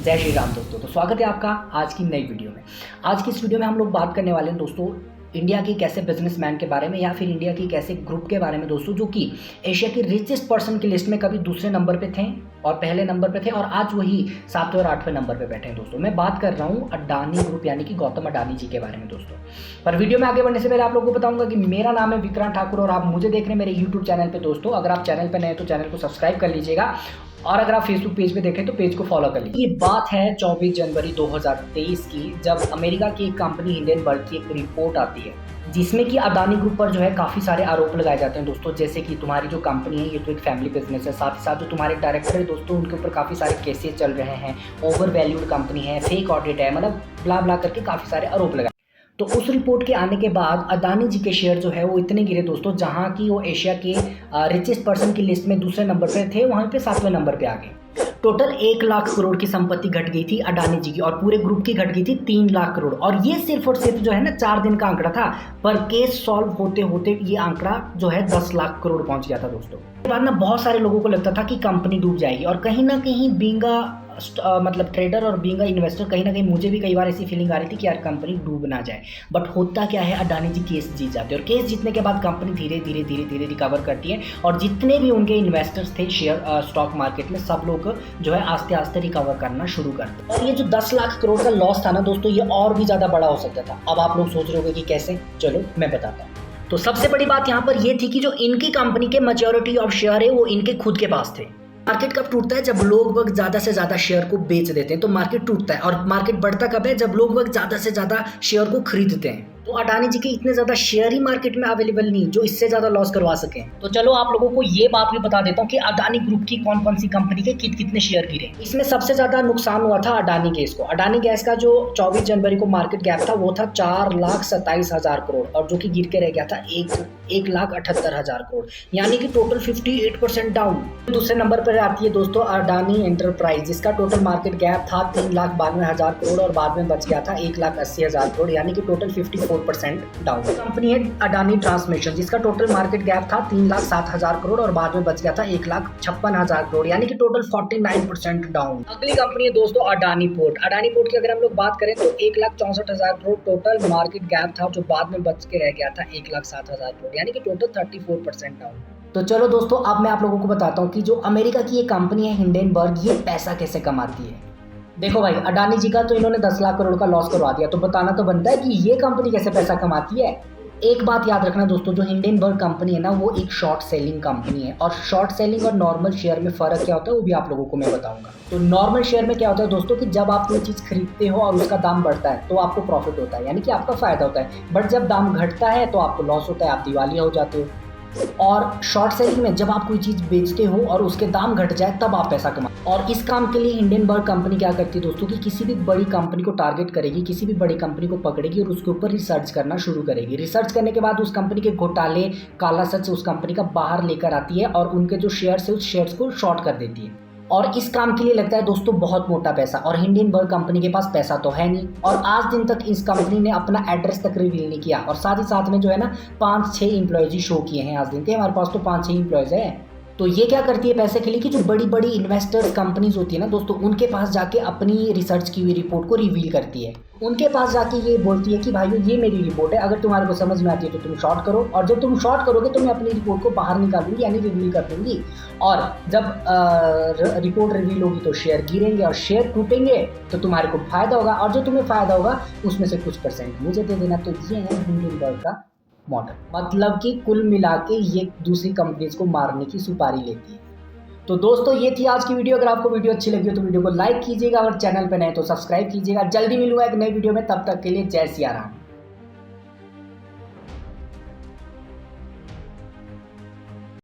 जय श्री राम दोस्तों। तो स्वागत है आपका आज की नई वीडियो में। आज की इस वीडियो में हम लोग बात करने वाले हैं दोस्तों इंडिया के एक ऐसे बिजनेसमैन के बारे में या फिर इंडिया के एक ऐसे ग्रुप के बारे में दोस्तों जो कि एशिया की रिचेस्ट पर्सन की लिस्ट में कभी दूसरे नंबर पे थे और पहले नंबर पे थे और आज वही 7वें और 8वें नंबर पे बैठे हैं दोस्तों। मैं बात कर रहा हूँ अडानी ग्रुप यानी कि गौतम अडानी जी के बारे में दोस्तों। पर वीडियो में आगे बढ़ने से पहले आप लोगों को बताऊंगा कि मेरा नाम है विक्रांत ठाकुर और आप मुझे देख रहे हैं मेरे यूट्यूब चैनल पर दोस्तों। अगर आप चैनल पर नए हैं तो चैनल को सब्सक्राइब कर लीजिएगा और अगर आप फेसबुक पेज पे देखें तो पेज को फॉलो कर लीजिए। ये बात है 24 जनवरी 2023 की, जब अमेरिका की एक कंपनी हिंडनबर्ग की एक रिपोर्ट आती है जिसमें कि अडानी ग्रुप पर जो है काफ़ी सारे आरोप लगाए जाते हैं दोस्तों। जैसे कि तुम्हारी जो कंपनी है ये तो एक फैमिली बिजनेस है, साथ ही साथ जो तुम्हारे डायरेक्टर है दोस्तों उनके ऊपर काफ़ी सारे केसेस चल रहे हैं, ओवर वैल्यूड कंपनी है, फेक ऑडिट है, मतलब ब्ला ब्ला करके काफ़ी सारे आरोप लगाए। तो उस रिपोर्ट के आने के बाद अडानी जी के शेयर जो है वो इतने गिरे दोस्तों, जहां की वो एशिया के रिचेस्ट पर्सन की लिस्ट में दूसरे नंबर पे थे, वहां पे 7वें नंबर पे आ गए। टोटल 1 लाख करोड़ की संपत्ति घट गई थी अडानी जी की और पूरे ग्रुप की घट गई थी 3 लाख करोड़। और ये सिर्फ और सिर्फ जो है ना 4 दिन का आंकड़ा था, पर केस सॉल्व होते होते ये आंकड़ा जो है 10 लाख करोड़ पहुंच गया था दोस्तों। इसके बाद ना बहुत सारे लोगों को लगता था कि कंपनी डूब जाएगी और कहीं ना कहीं बींगा मतलब ट्रेडर और बीइंग इन्वेस्टर कहीं ना कहीं मुझे भी कई बार ऐसी फीलिंग आ रही थी कि यार कंपनी डूब ना जाए। बट होता क्या है, अडानी जी केस जीत जाते हैं और केस जीतने के बाद कंपनी धीरे धीरे रिकवर करती है और जितने भी उनके इन्वेस्टर्स थे शेयर स्टॉक मार्केट में सब लोग जो है आस्ते आस्ते रिकवर करना शुरू करते हैं। और ये जो 10 लाख करोड़ का लॉस था ना दोस्तों, ये और भी ज़्यादा बड़ा हो सकता था। अब आप लोग सोच रहे होंगे कि कैसे, चलो मैं बताता हूँ। तो सबसे बड़ी बात यहाँ पर यह थी कि जो इनकी कंपनी के मैच्योरिटी ऑफ शेयर है वो इनके खुद के पास थे। मार्केट कब टूटता है, जब लोग वक्त ज्यादा से ज्यादा शेयर को बेच देते हैं तो मार्केट टूटता है। और मार्केट बढ़ता कब है, जब लोग वक्त ज्यादा से ज्यादा शेयर को खरीदते हैं। तो अडानी जी के इतने ज्यादा शेयर ही मार्केट में अवेलेबल नहीं जो इससे ज्यादा लॉस करवा सके। तो चलो आप लोगों को ये बात भी बता देता हूँ कि अडानी ग्रुप की कौन कौन सी कंपनी के कितने शेयर गिरे। इसमें सबसे ज्यादा नुकसान हुआ था अडानी गैस को। अडानी गैस का जो 24 जनवरी को मार्केट गैप था वो था 4,27,000 करोड़ और जो कि गिर के रह गया था 1,78,000 करोड़, यानी कि टोटल 58% डाउन। दूसरे नंबर पर आती है दोस्तों अडानी एंटरप्राइज, जिसका टोटल मार्केट गैप था 3,92,000 करोड़ और बाद में बच गया था 1,80,000 करोड़, यानी कि टोटल 54% डाउन। कंपनी है अडानी ट्रांसमिशन, जिसका टोटल मार्केट गैप था 3,07,000 करोड़ और बाद में बच गया था 1,56,000 करोड़, यानी कि टोटल 49% डाउन। अगली कंपनी है दोस्तों अडानी पोर्ट। अडानी पोर्ट की अगर हम लोग बात करें तो 1,64,000 करोड़ टोटल मार्केट गैप था, जो बाद में बच के रह गया था 1,07,000 करोड़, यानी कि टोटल 34% डाउन। तो चलो दोस्तों अब मैं आप लोगों को बताता हूँ कि जो अमेरिका की ये कंपनी है हिंडनबर्ग, ये पैसा कैसे कमाती है। देखो भाई, अडानी जी का तो इन्होंने 10 लाख करोड़ का लॉस करवा दिया, तो बताना तो बनता है कि ये कंपनी कैसे पैसा कमाती है। एक बात याद रखना दोस्तों, जो हिंडनबर्ग कंपनी है ना वो एक शॉर्ट सेलिंग कंपनी है और शॉर्ट सेलिंग और नॉर्मल शेयर में फर्क क्या होता है वो भी आप लोगों को मैं बताऊंगा। तो नॉर्मल शेयर में क्या होता है दोस्तों कि जब आप कोई चीज खरीदते हो और उसका दाम बढ़ता है तो आपको प्रॉफिट होता है, यानी कि आपका फायदा होता है। बट जब दाम घटता है तो आपको लॉस होता है, आप दिवालिया हो जाते हो। और शॉर्ट सेलिंग में जब आप कोई चीज बेचते हो और उसके दाम घट जाए तब आप पैसा कमाओ। और इस काम के लिए हिंडनबर्ग कंपनी क्या करती है दोस्तों कि किसी भी बड़ी कंपनी को टारगेट करेगी, किसी भी बड़ी कंपनी को पकड़ेगी और उसके ऊपर रिसर्च करना शुरू करेगी। रिसर्च करने के बाद उस कंपनी के घोटाले, काला सच उस कंपनी का बाहर लेकर आती है और उनके जो शेयर्स है उस शेयर्स को शॉर्ट कर देती है। और इस काम के लिए लगता है दोस्तों बहुत मोटा पैसा, और हिंडनबर्ग कंपनी के पास पैसा तो है नहीं और आज दिन तक इस कंपनी ने अपना एड्रेस तक रिवील नहीं किया। और साथ ही साथ में जो है ना 5-6 एम्प्लॉयज शो किए हैं आज दिन के, हमारे पास तो 5-6 एम्प्लॉयज है। तो ये क्या करती है पैसे के लिए कि जो बड़ी बड़ी इन्वेस्टर्स कंपनीज होती है ना दोस्तों, उनके पास जाके अपनी रिसर्च की हुई रिपोर्ट को रिवील करती है। उनके पास जाके ये बोलती है कि भाई ये मेरी रिपोर्ट है, अगर तुम्हारे को समझ में आती है तो तुम शॉर्ट करो, और जब तुम शॉर्ट करोगे तो मैं अपनी रिपोर्ट को बाहर निकाल दूंगी, यानी रिवील कर दूंगी। और जब रिपोर्ट रिवील होगी तो शेयर गिरेंगे और शेयर टूटेंगे तो तुम्हारे को फायदा होगा, और जो तुम्हें फायदा होगा उसमें से कुछ % मुझे दे देना। तो ये है हिंडनबर्ग का मॉडल, मतलब कि कुल मिला के ये दूसरी कंपनीज को मारने की सुपारी लेती है। तो दोस्तों ये थी आज की वीडियो। अगर आपको वीडियो अच्छी लगी हो तो वीडियो को लाइक कीजिएगा और चैनल पे नए तो सब्सक्राइब कीजिएगा। जल्दी मिलूंगा एक नई वीडियो में, तब तक के लिए जय सिया राम।